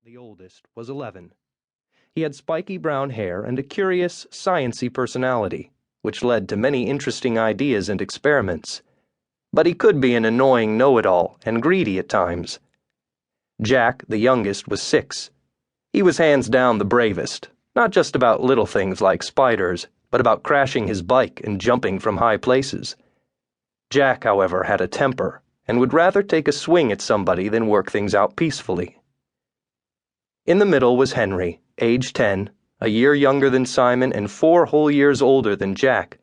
the oldest, was 11. He had spiky brown hair and a curious, science-y personality, which led to many interesting ideas and experiments. But he could be an annoying know-it-all and greedy at times. Jack, the youngest, was 6. He was hands down the bravest, not just about little things like spiders, but about crashing his bike and jumping from high places. Jack, however, had a temper, and would rather take a swing at somebody than work things out peacefully. In the middle was Henry, age 10, a year younger than Simon and 4 whole years older than Jack.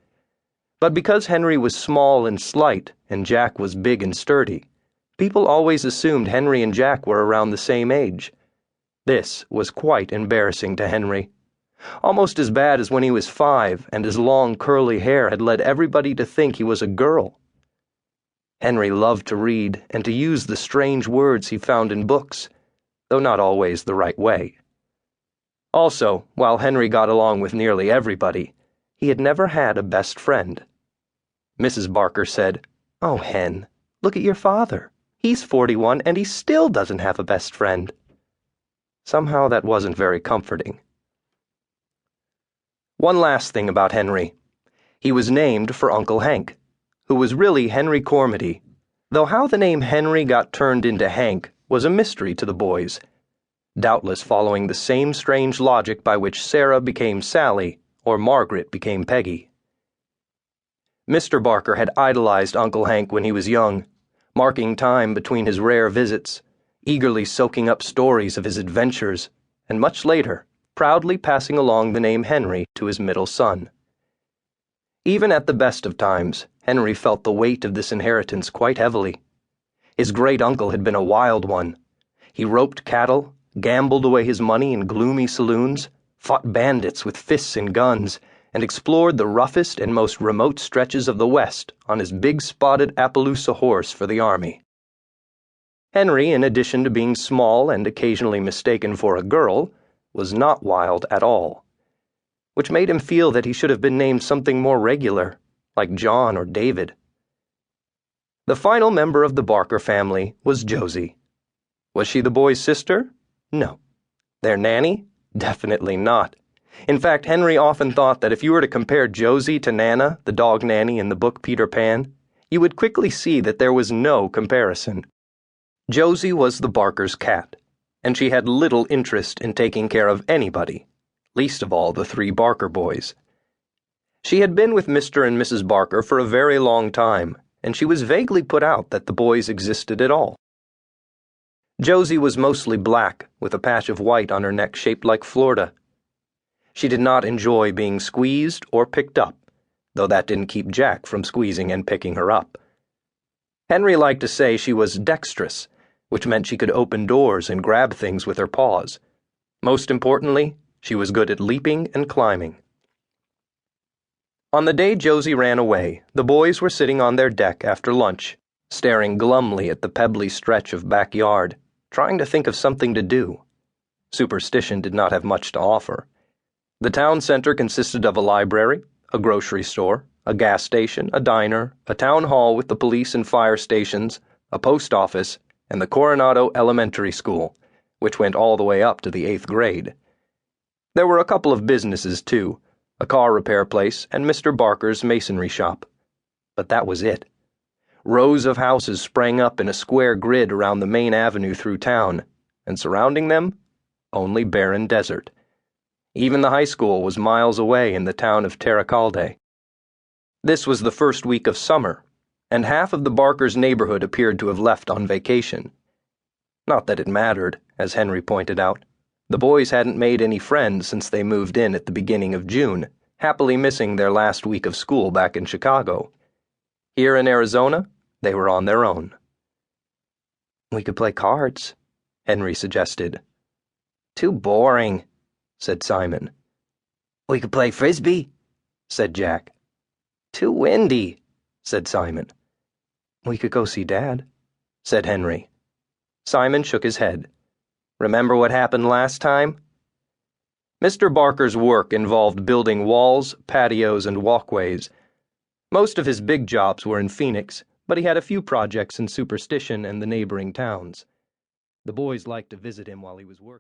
But because Henry was small and slight and Jack was big and sturdy, people always assumed Henry and Jack were around the same age. This was quite embarrassing to Henry. Almost as bad as when he was 5 and his long curly hair had led everybody to think he was a girl. Henry loved to read and to use the strange words he found in books, though not always the right way. Also, while Henry got along with nearly everybody, he had never had a best friend. Mrs. Barker said, "Oh, Hen, look at your father. He's 41 and he still doesn't have a best friend." Somehow that wasn't very comforting. One last thing about Henry. He was named for Uncle Hank, who was really Henry Cormody, though how the name Henry got turned into Hank was a mystery to the boys, doubtless following the same strange logic by which Sarah became Sally or Margaret became Peggy. Mr. Barker had idolized Uncle Hank when he was young, marking time between his rare visits, eagerly soaking up stories of his adventures, and much later, proudly passing along the name Henry to his middle son. Even at the best of times, Henry felt the weight of this inheritance quite heavily. His great-uncle had been a wild one. He roped cattle, gambled away his money in gloomy saloons, fought bandits with fists and guns, and explored the roughest and most remote stretches of the West on his big spotted Appaloosa horse for the army. Henry, in addition to being small and occasionally mistaken for a girl, was not wild at all, which made him feel that he should have been named something more regular, like John or David. The final member of the Barker family was Josie. Was she the boys' sister? No. Their nanny? Definitely not. In fact, Henry often thought that if you were to compare Josie to Nana, the dog nanny in the book Peter Pan, you would quickly see that there was no comparison. Josie was the Barkers' cat, and she had little interest in taking care of anybody, least of all the 3 Barker boys. She had been with Mr. and Mrs. Barker for a very long time, and she was vaguely put out that the boys existed at all. Josie was mostly black, with a patch of white on her neck shaped like Florida. She did not enjoy being squeezed or picked up, though that didn't keep Jack from squeezing and picking her up. Henry liked to say she was dexterous, which meant she could open doors and grab things with her paws. Most importantly, she was good at leaping and climbing. On the day Josie ran away, the boys were sitting on their deck after lunch, staring glumly at the pebbly stretch of backyard, trying to think of something to do. Superstition did not have much to offer. The town center consisted of a library, a grocery store, a gas station, a diner, a town hall with the police and fire stations, a post office, and the Coronado Elementary School, which went all the way up to the 8th grade. There were a couple of businesses, too, a car repair place and Mr. Barker's masonry shop. But that was it. Rows of houses sprang up in a square grid around the main avenue through town, and surrounding them, only barren desert. Even the high school was miles away in the town of Terracalde. This was the first week of summer, and half of the Barkers' neighborhood appeared to have left on vacation. Not that it mattered, as Henry pointed out. The boys hadn't made any friends since they moved in at the beginning of June, happily missing their last week of school back in Chicago. Here in Arizona, they were on their own. "We could play cards," Henry suggested. "Too boring," said Simon. "We could play frisbee," said Jack. "Too windy," said Simon. "We could go see Dad," said Henry. Simon shook his head. "Remember what happened last time?" Mr. Barker's work involved building walls, patios, and walkways. Most of his big jobs were in Phoenix, but he had a few projects in Superstition and the neighboring towns. The boys liked to visit him while he was working.